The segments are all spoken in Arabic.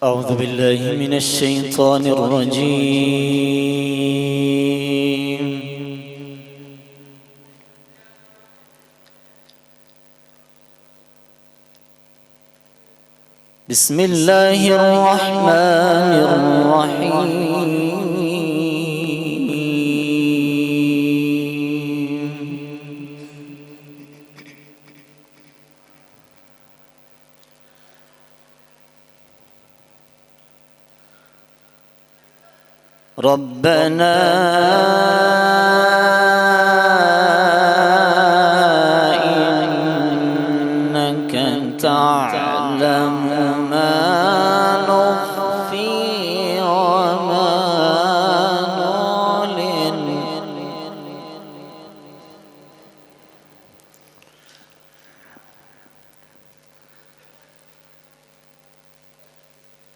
أعوذ بالله من الشيطان الرجيم. بسم الله الرحمن الرحيم. ربنا إنك تعلم ما نخفي وما نعلن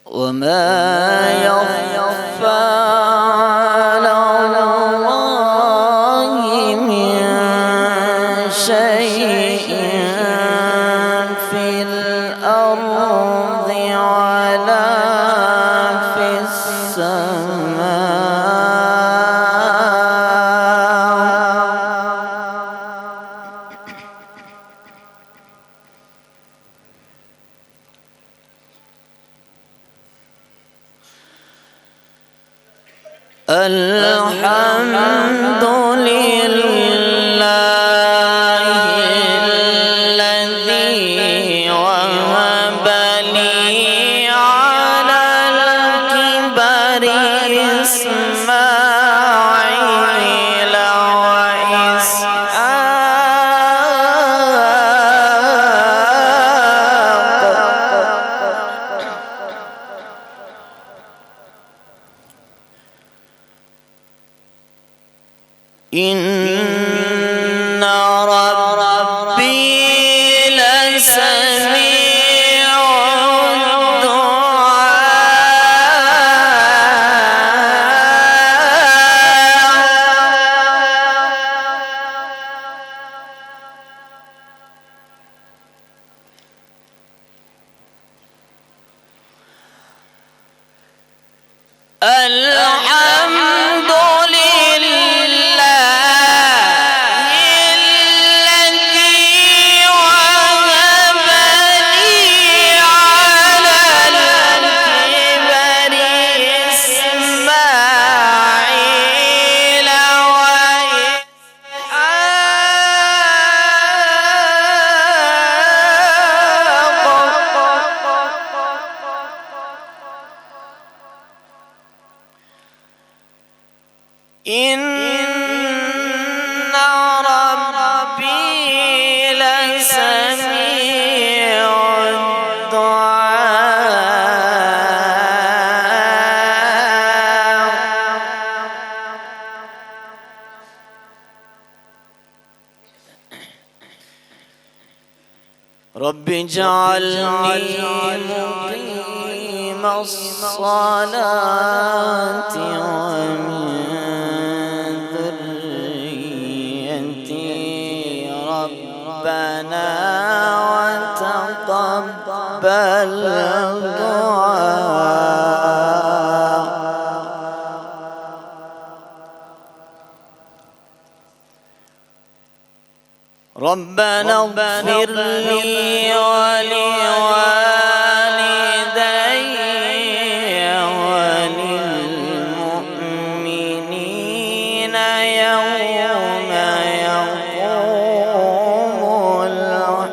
وما يخفى شيء في الأرض ولا في السماء. الحمد لله إن ربي لسميع الدعاء. الحمد إن ربي لسميع الدعاء. رب اجعلني مقيم الصلاة ومن ربنا وتقبل دعاء. ربنا اغفر لي ولوالدي وللمؤمنين يوم يقوم الحساب.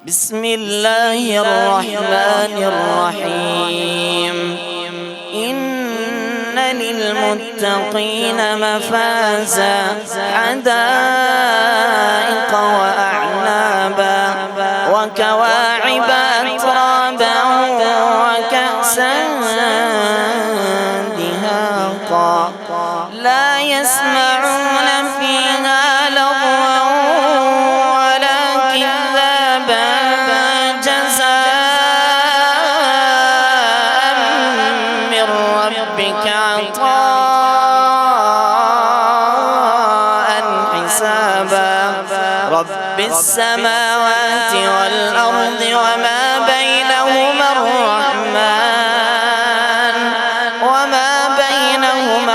بسم الله الرحمن الرحيم. إن للمتقين مفازا حدائق وأعنابا وكواعب أترابا وكأسا دهاقا لا يسمعون فيها لغوا ولا كذابا جزاء من ربك عطاء حسابا. رب السماوات والأرض وما بينهما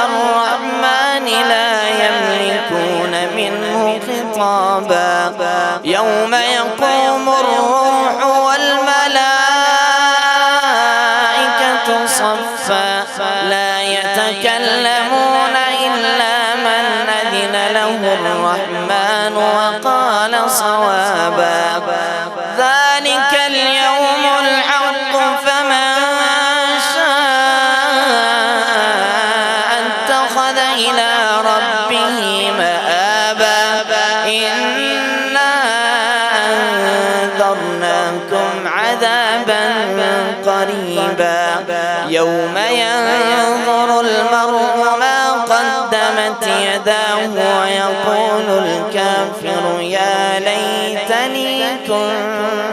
الرحمن لا يملكون منه خطابا يوم يقوم الروح والملائكة صفا لا يتكلمون إلا من أذن له الرحمن وقال صوابا ذلك اليوم الحق فمن شاء اتخذ إلى ربه مآبا إنا أنذرناكم عذابا قريبا يوم ينظر المرء ما قدمت يداه ويقول الكافر يا ليتني كنت